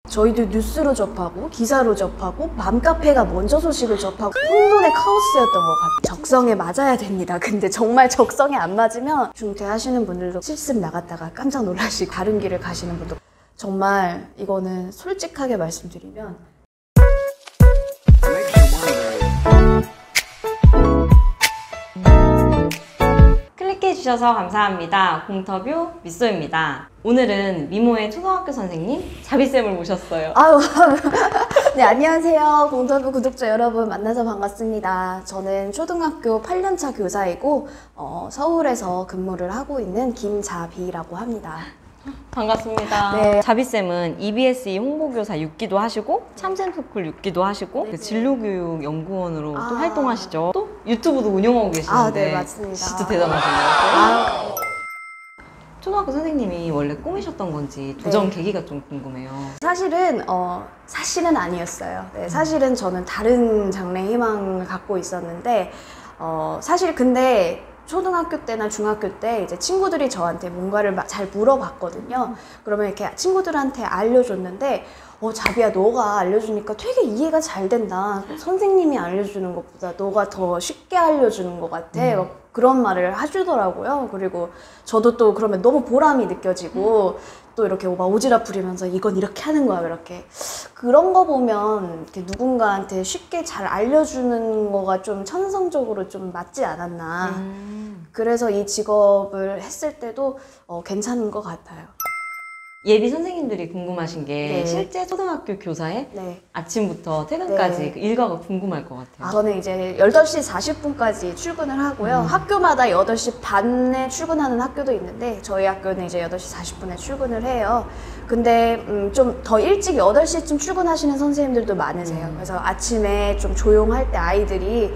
저희도 뉴스로 접하고 기사로 접하고 맘카페가 먼저 소식을 접하고 혼돈의 카오스였던 것 같아요. 적성에 맞아야 됩니다. 근데 정말 적성에 안 맞으면 중퇴하시는 분들도 실습 나갔다가 깜짝 놀라시고 다른 길을 가시는 분도 정말 이거는 솔직하게 말씀드리면 클릭해주셔서 감사합니다. 공터뷰 미소입니다. 오늘은 미모의 초등학교 선생님 자비쌤을 모셨어요. 아유, 네, 안녕하세요. 공터뷰 구독자 여러분 만나서 반갑습니다. 저는 초등학교 8년차 교사이고 서울에서 근무를 하고 있는 김자비라고 합니다. 반갑습니다. 네. 자비쌤은 EBSE 홍보교사 6기도 하시고 참샘스쿨 6기도 하시고 그 진로교육 연구원으로 또 활동하시죠. 또 유튜브도 운영하고 계시는데 네, 맞습니다. 진짜 대단하시네요. 초등학교 선생님이 원래 꿈이셨던 건지 도전 계기가 좀 궁금해요. 사실은 아니었어요. 네, 사실은 저는 다른 장래의 희망을 갖고 있었는데 사실 근데 초등학교 때나 중학교 때 이제 친구들이 저한테 뭔가를 잘 물어봤거든요. 그러면 이렇게 친구들한테 알려줬는데 자비야, 너가 알려주니까 되게 이해가 잘 된다. 선생님이 알려주는 것보다 너가 더 쉽게 알려주는 것 같아. 그런 말을 해주더라고요. 그리고 저도 또 그러면 너무 보람이 느껴지고 또 이렇게 막 오지랖 부리면서 이건 이렇게 하는 거야, 이렇게. 그런 거 보면 이렇게 누군가한테 쉽게 잘 알려주는 거가 좀 천성적으로 좀 맞지 않았나. 그래서 이 직업을 했을 때도 괜찮은 것 같아요. 예비 선생님들이 궁금하신 게 네. 실제 초등학교 교사의 네. 아침부터 퇴근까지 네. 그 일과가 궁금할 것 같아요. 저는 이제 8시 40분까지 출근을 하고요. 학교마다 8시 반에 출근하는 학교도 있는데 저희 학교는 이제 8시 40분에 출근을 해요. 근데 좀 더 일찍 8시쯤 출근하시는 선생님들도 많으세요. 그래서 아침에 좀 조용할 때 아이들이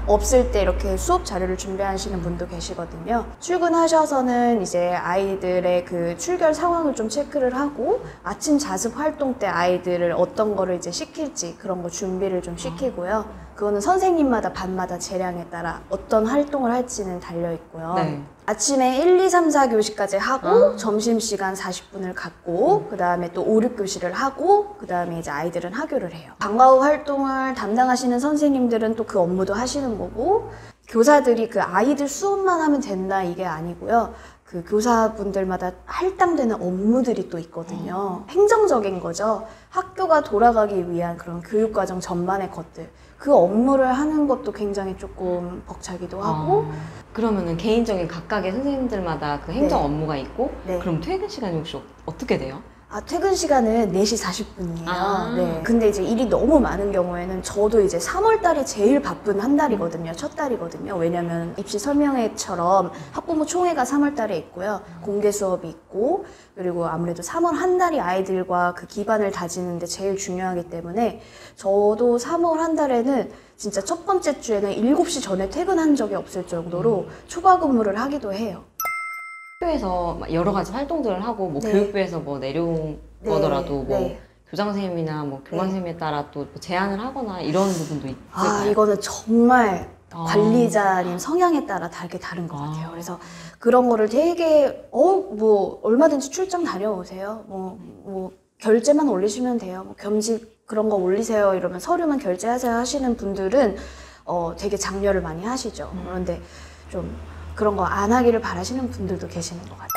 없을 때 이렇게 수업 자료를 준비하시는 분도 계시거든요. 출근하셔서는 이제 아이들의 그 출결 상황을 좀 체크를 하고 아침 자습 활동 때 아이들을 어떤 거를 이제 시킬지 그런 거 준비를 좀 시키고요. 그거는 선생님마다 반마다 재량에 따라 어떤 활동을 할지는 달려 있고요. 네. 아침에 1, 2, 3, 4교시까지 하고 점심시간 40분을 갖고 그 다음에 또 5, 6교시를 하고 그 다음에 이제 아이들은 하교를 해요. 방과 후 활동을 담당하시는 선생님들은 또 그 업무도 하시는 거고 교사들이 그 아이들 수업만 하면 된다 이게 아니고요. 그 교사분들마다 할당되는 업무들이 또 있거든요. 행정적인 거죠. 학교가 돌아가기 위한 그런 교육과정 전반의 것들. 그 업무를 하는 것도 굉장히 조금 벅차기도 하고 그러면은 개인적인 각각의 선생님들마다 그 행정 네. 업무가 있고 네. 그럼 퇴근 시간이 혹시 어떻게 돼요? 퇴근 시간은 4시 40분이에요. 네. 근데 이제 일이 너무 많은 경우에는 저도 이제 3월 달이 제일 바쁜 한 달이거든요. 첫 달이거든요. 왜냐면 입시 설명회처럼 학부모 총회가 3월 달에 있고요. 공개 수업이 있고 그리고 아무래도 3월 한 달이 아이들과 그 기반을 다지는데 제일 중요하기 때문에 저도 3월 한 달에는 진짜 첫 번째 주에는 7시 전에 퇴근한 적이 없을 정도로 초과 근무를 하기도 해요. 학교에서 여러 가지 활동들을 하고 뭐 네. 교육부에서 뭐 내려온 네. 거더라도 뭐 네. 교장 선생님이나 뭐 교관 선생님에 따라 또 제안을 하거나 이런 부분도 있을까요? 이거는 정말 관리자님 성향에 따라 되게 다른 것 같아요. 그래서 그런 거를 되게 뭐 얼마든지 출장 다녀오세요. 뭐 결제만 올리시면 돼요. 뭐 겸직 그런 거 올리세요. 이러면 서류만 결제하세요 하시는 분들은 되게 장려를 많이 하시죠. 그런데 좀 그런 거 안 하기를 바라시는 분들도 계시는 것 같아요.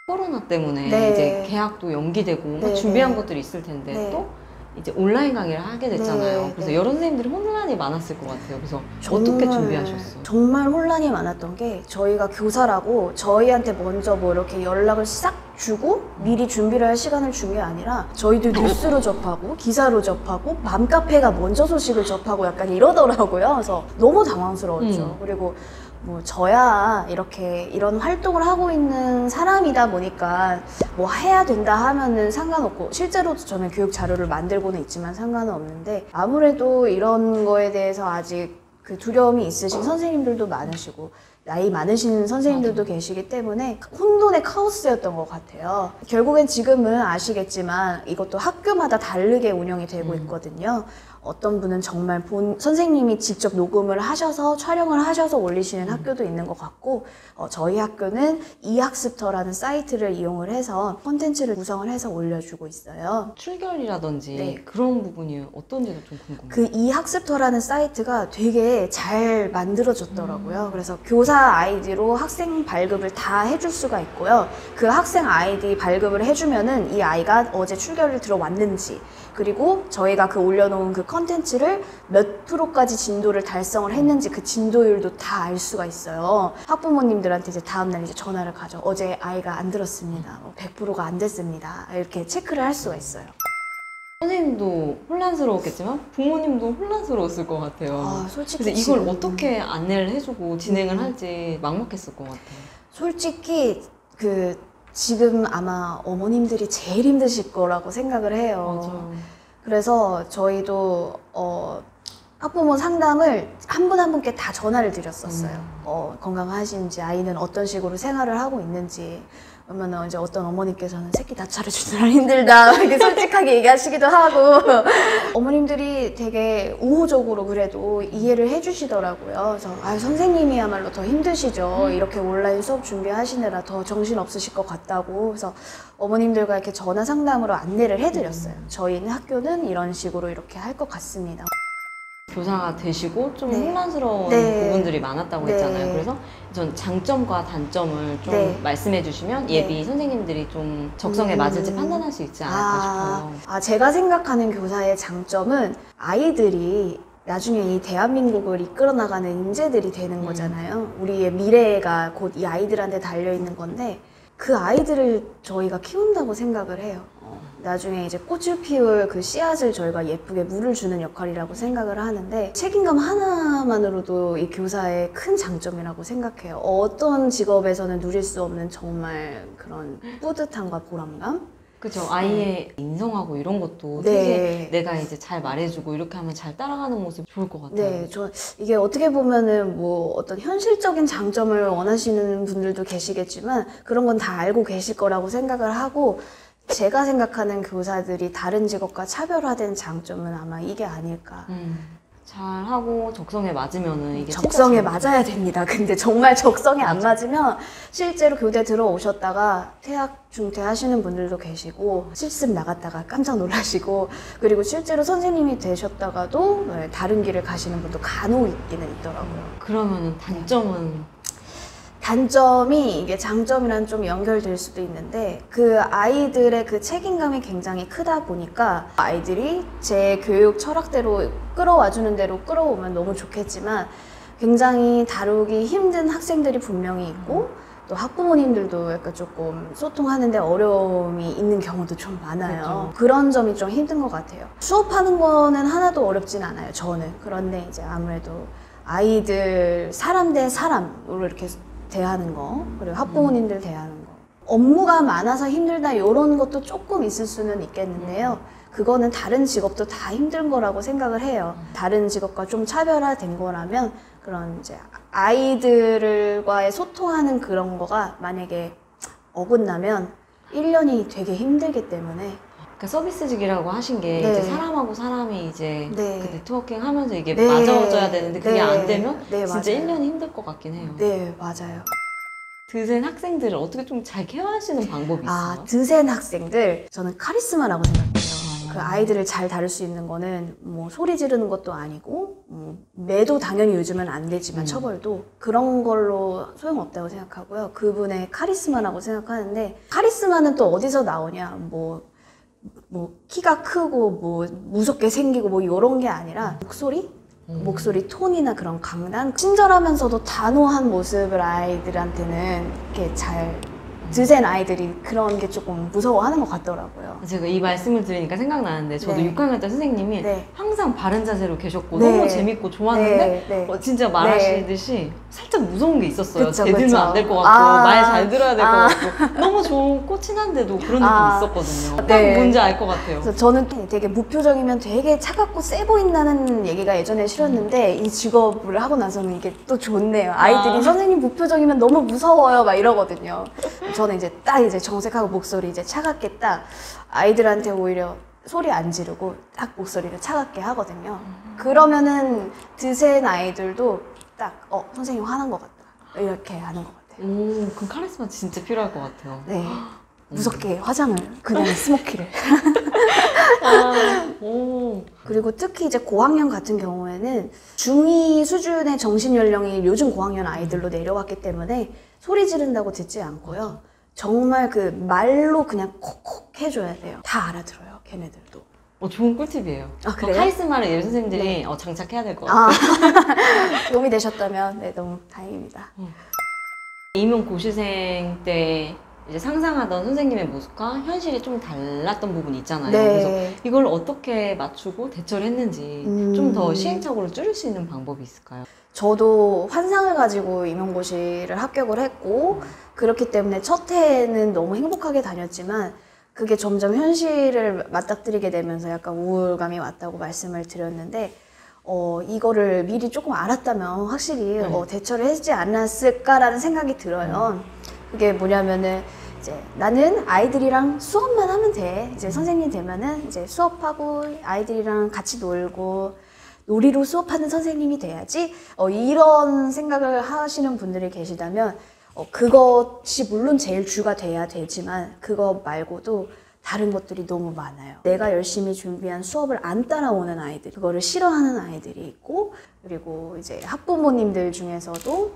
코로나 때문에 네. 이제 계약도 연기되고 네. 준비한 것들이 있을 텐데 네. 또 이제 온라인 강의를 하게 됐잖아요. 네. 그래서 네. 여러 선생님들이 혼란이 많았을 것 같아요. 그래서 어떻게 준비하셨어요? 정말 혼란이 많았던 게 저희가 교사라고 저희한테 먼저 뭐 이렇게 연락을 싹 주고 미리 준비를 할 시간을 준 게 아니라 저희도 뉴스로 접하고 기사로 접하고 맘카페가 먼저 소식을 접하고 약간 이러더라고요. 그래서 너무 당황스러웠죠. 그리고 뭐 저야 이렇게 이런 활동을 하고 있는 사람이다 보니까 뭐 해야 된다 하면은 상관없고 실제로도 저는 교육 자료를 만들고는 있지만 상관은 없는데 아무래도 이런 거에 대해서 아직 그 두려움이 있으신 선생님들도 많으시고 나이 많으신 선생님들도 계시기 때문에 혼돈의 카오스였던 것 같아요. 결국엔 지금은 아시겠지만 이것도 학교마다 다르게 운영이 되고 있거든요. 어떤 분은 정말 선생님이 직접 녹음을 하셔서 촬영을 하셔서 올리시는 학교도 있는 것 같고, 저희 학교는 이학습터라는 사이트를 이용을 해서 콘텐츠를 구성을 해서 올려주고 있어요. 출결이라든지 네. 그런 부분이 어떤지도 좀 궁금해요. 그 이학습터라는 사이트가 되게 잘 만들어졌더라고요. 그래서 교사 아이디로 학생 발급을 다 해줄 수가 있고요. 그 학생 아이디 발급을 해주면은 이 아이가 어제 출결을 들어왔는지, 그리고 저희가 그 올려놓은 그 컨텐츠를 몇 프로까지 진도를 달성을 했는지 그 진도율도 다 알 수가 있어요. 학부모님들한테 이제 다음날 이제 전화를 가죠. 어제 아이가 안 들었습니다. 100%가 안 됐습니다. 이렇게 체크를 할 수가 있어요. 선생님도 혼란스러웠겠지만 부모님도 혼란스러웠을 것 같아요. 솔직히 그래서 이걸 지금, 어떻게 안내를 해주고 진행을 할지 막막했을 것 같아요. 솔직히 지금 아마 어머님들이 제일 힘드실 거라고 생각을 해요. 맞아요. 그래서 저희도 학부모 상담을 한 분 한 분께 다 전화를 드렸었어요. 건강하신지, 아이는 어떤 식으로 생활을 하고 있는지. 그러면 이제 어떤 어머님께서는 새끼 다 차려주느라 힘들다 이렇게 솔직하게 얘기하시기도 하고, 어머님들이 되게 우호적으로 그래도 이해를 해주시더라고요. 그래서 선생님이야말로 더 힘드시죠. 이렇게 온라인 수업 준비하시느라 더 정신 없으실 것 같다고. 그래서 어머님들과 이렇게 전화 상담으로 안내를 해드렸어요. 저희는 학교는 이런 식으로 이렇게 할 것 같습니다. 교사가 되시고 좀 네. 혼란스러운 네. 부분들이 많았다고 네. 했잖아요. 그래서 전 장점과 단점을 좀 네. 말씀해 주시면 예비 선생님들이 좀 적성에 맞을지 판단할 수 있지 않을까 싶어요. 제가 생각하는 교사의 장점은 아이들이 나중에 이 대한민국을 이끌어 나가는 인재들이 되는 거잖아요. 우리의 미래가 곧 이 아이들한테 달려있는 건데, 그 아이들을 저희가 키운다고 생각을 해요. 나중에 이제 꽃을 피울 그 씨앗을 저희가 예쁘게 물을 주는 역할이라고 생각을 하는데, 책임감 하나만으로도 이 교사의 큰 장점이라고 생각해요. 어떤 직업에서는 누릴 수 없는 정말 그런 뿌듯함과 보람감? 그죠. 아이의 인성하고 이런 것도 네. 되게 내가 이제 잘 말해주고 이렇게 하면 잘 따라가는 모습 좋을 것 같아요. 네, 이게 어떻게 보면은 뭐 어떤 현실적인 장점을 원하시는 분들도 계시겠지만, 그런 건 다 알고 계실 거라고 생각을 하고, 제가 생각하는 교사들이 다른 직업과 차별화된 장점은 아마 이게 아닐까. 잘하고 적성에 맞으면은 이게 적성에 진짜 맞아야 됩니다. 근데 정말 적성에 안 맞으면 실제로 교대 들어오셨다가 퇴학, 중퇴 하시는 분들도 계시고, 실습 나갔다가 깜짝 놀라시고, 그리고 실제로 선생님이 되셨다가도 다른 길을 가시는 분도 간혹 있기는 있더라고요. 그러면은 단점은 단점이 이게 장점이랑 좀 연결될 수도 있는데, 그 아이들의 그 책임감이 굉장히 크다 보니까 아이들이 제 교육 철학대로 끌어와주는 대로 끌어오면 너무 좋겠지만, 굉장히 다루기 힘든 학생들이 분명히 있고, 또 학부모님들도 약간 조금 소통하는데 어려움이 있는 경우도 좀 많아요. 그렇죠. 그런 점이 좀 힘든 것 같아요. 수업하는 거는 하나도 어렵진 않아요, 저는. 그런데 이제 아무래도 아이들 사람 대 사람으로 이렇게 대하는 거, 그리고 학부모님들 대하는 거, 업무가 많아서 힘들다 이런 것도 조금 있을 수는 있겠는데요. 그거는 다른 직업도 다 힘든 거라고 생각을 해요. 다른 직업과 좀 차별화된 거라면, 그런 이제 아이들과의 소통하는 그런 거가 만약에 어긋나면 1년이 되게 힘들기 때문에. 그러니까 서비스직이라고 하신 게 네. 이제 사람하고 사람이 이제 네. 그 네트워킹 하면서 이게 네. 맞아져야 되는데 그게 네. 안 되면 네, 진짜 맞아요. 1년이 힘들 것 같긴 해요. 네, 맞아요. 드센 학생들을 어떻게 좀 잘 케어하시는 방법이 있어요? 드센 학생들, 저는 카리스마라고 생각해요. 그 아이들을 잘 다룰 수 있는 거는 뭐 소리 지르는 것도 아니고, 매도 당연히 요즘은 안 되지만 처벌도 그런 걸로 소용없다고 생각하고요. 그분의 카리스마라고 생각하는데, 카리스마는 또 어디서 나오냐, 뭐 키가 크고 뭐 무섭게 생기고 뭐 이런 게 아니라 목소리 톤이나 그런 강단, 친절하면서도 단호한 모습을 아이들한테는 이렇게 잘 드센 아이들이 그런 게 조금 무서워하는 것 같더라고요. 제가 이 말씀을 들으니까 생각나는데 저도 네. 6학년 때 선생님이 네. 항상 바른 자세로 계셨고 네. 너무 재밌고 좋았는데 네. 네. 진짜 말하시듯이 살짝 무서운 게 있었어요. 그쵸, 대들면 그쵸. 안 될 것 같고 아. 말 잘 들어야 될 것 같고 너무 좋고 친한데도 그런 아. 느낌이 있었거든요. 딱 네. 뭔지 알 것 같아요. 그래서 저는 되게 무표정이면 되게 차갑고 세 보인다는 얘기가 예전에 싫었는데 이 직업을 하고 나서는 이게 또 좋네요. 아이들이 아. 선생님 무표정이면 너무 무서워요 막 이러거든요. 저는 이제 딱 이제 정색하고 목소리 이제 차갑게 딱 아이들한테 오히려 소리 안 지르고 딱 목소리를 차갑게 하거든요. 그러면은 드센 아이들도 딱 선생님 화난 것 같다 이렇게 하는 것 같아요. 오, 그 카리스마 진짜 필요할 것 같아요. 네. 무섭게 화장을 그냥 스모키를 오. 그리고 특히 이제 고학년 같은 경우에는 중2 수준의 정신 연령이 요즘 고학년 아이들로 내려왔기 때문에 소리 지른다고 듣지 않고요. 정말 그 말로 그냥 콕콕 해줘야 돼요. 다 알아들어요, 걔네들도. 좋은 꿀팁이에요. 아, 그래요? 카리스마를 예비 선생님들이 장착해야 될 것 같아요. 도움이 되셨다면 네, 너무 다행입니다. 임용 고시생 때 이제 상상하던 선생님의 모습과 현실이 좀 달랐던 부분이 있잖아요. 그래서 네. 이걸 어떻게 맞추고 대처를 했는지 좀 더 시행착오를 줄일 수 있는 방법이 있을까요? 저도 환상을 가지고 임용고시를 합격을 했고 그렇기 때문에 첫 해에는 너무 행복하게 다녔지만 그게 점점 현실을 맞닥뜨리게 되면서 약간 우울감이 왔다고 말씀을 드렸는데 이거를 미리 조금 알았다면 확실히 대처를 했지 않았을까라는 생각이 들어요. 그게 뭐냐면은 이제 나는 아이들이랑 수업만 하면 돼. 이제 선생님 되면은 이제 수업하고 아이들이랑 같이 놀고 놀이로 수업하는 선생님이 돼야지. 이런 생각을 하시는 분들이 계시다면 그것이 물론 제일 주가 돼야 되지만 그거 말고도 다른 것들이 너무 많아요. 내가 열심히 준비한 수업을 안 따라오는 아이들, 그거를 싫어하는 아이들이 있고, 그리고 이제 학부모님들 중에서도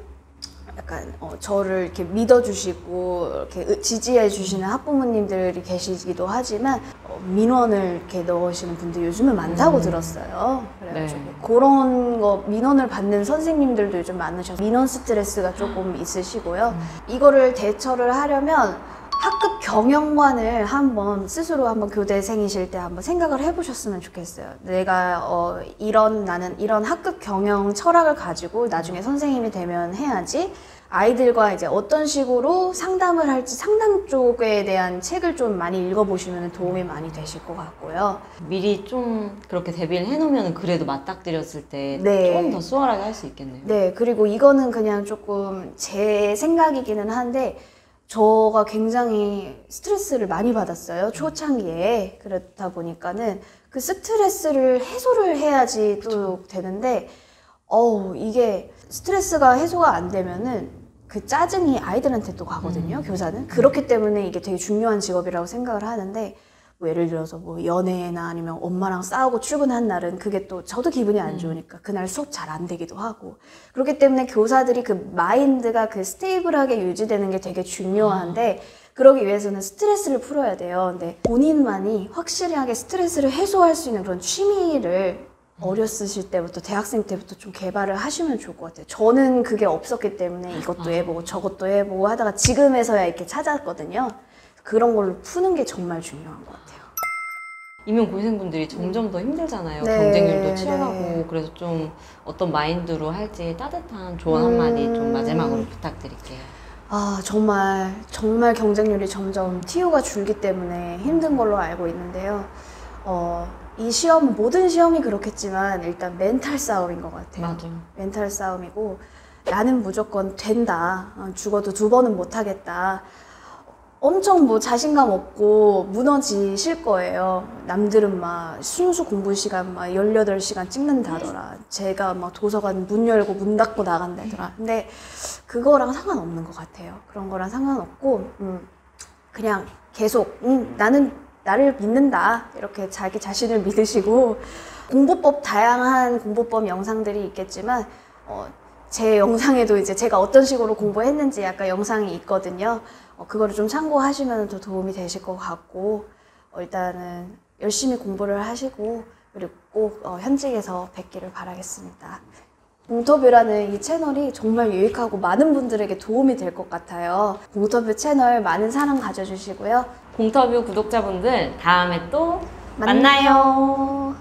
약간 저를 이렇게 믿어주시고 이렇게 지지해 주시는 학부모님들이 계시기도 하지만 민원을 이렇게 넣으시는 분들이 요즘은 많다고 들었어요. 그래가지고 네. 그런 거 민원을 받는 선생님들도 요즘 많으셔서 민원 스트레스가 조금 있으시고요. 이거를 대처를 하려면 학급 경영관을 스스로 한번 교대생이실 때 한번 생각을 해보셨으면 좋겠어요. 내가 나는 이런 학급 경영 철학을 가지고 나중에 선생님이 되면 해야지. 아이들과 이제 어떤 식으로 상담을 할지 상담 쪽에 대한 책을 좀 많이 읽어보시면 도움이 많이 되실 것 같고요. 미리 좀 그렇게 대비를 해놓으면 그래도 맞닥뜨렸을 때 네. 조금 더 수월하게 할 수 있겠네요. 네, 그리고 이거는 그냥 조금 제 생각이기는 한데 저가 굉장히 스트레스를 많이 받았어요. 초창기에. 그렇다 보니까는 그 스트레스를 해소를 해야지 또 되는데 이게 스트레스가 해소가 안 되면은 그 짜증이 아이들한테 또 가거든요. 교사는. 그렇기 때문에 이게 되게 중요한 직업이라고 생각을 하는데 뭐 예를 들어서 뭐 연애나 아니면 엄마랑 싸우고 출근한 날은 그게 또 저도 기분이 안 좋으니까 그날 수업 잘 안 되기도 하고 그렇기 때문에 교사들이 그 마인드가 그 스테이블하게 유지되는 게 되게 중요한데 그러기 위해서는 스트레스를 풀어야 돼요. 근데 본인만이 확실하게 스트레스를 해소할 수 있는 그런 취미를 어렸으실 때부터 대학생 때부터 좀 개발을 하시면 좋을 것 같아요. 저는 그게 없었기 때문에 이것도 해보고 저것도 해보고 하다가 지금에서야 이렇게 찾았거든요. 그런 걸로 푸는 게 정말 중요한 것 같아요. 임용 고시생분들이 점점 더 힘들잖아요. 네, 경쟁률도 치열하고 네. 그래서 좀 어떤 마인드로 할지 따뜻한 조언 한마디 좀 마지막으로 부탁드릴게요. 정말 경쟁률이 점점 TO가 줄기 때문에 힘든 걸로 알고 있는데요. 이 시험은 모든 시험이 그렇겠지만 일단 멘탈 싸움인 것 같아요. 맞아요. 멘탈 싸움이고 나는 무조건 된다. 죽어도 2번은 못하겠다. 엄청 뭐 자신감 없고 무너지실 거예요. 남들은 막 순수 공부 시간 막 18시간 찍는다더라. 제가 막 도서관 문 열고 문 닫고 나간다더라. 근데 그거랑 상관없는 것 같아요. 그런 거랑 상관없고 그냥 계속 나는 나를 믿는다. 이렇게 자기 자신을 믿으시고 다양한 공부법 영상들이 있겠지만 제 영상에도 이제 제가 어떤 식으로 공부했는지 약간 영상이 있거든요. 그거를 좀 참고하시면 더 도움이 되실 것 같고 일단은 열심히 공부를 하시고 그리고 꼭 현직에서 뵙기를 바라겠습니다. 공터뷰라는 이 채널이 정말 유익하고 많은 분들에게 도움이 될 것 같아요. 공터뷰 채널 많은 사랑 가져주시고요. 공터뷰 구독자분들 다음에 또 만나요.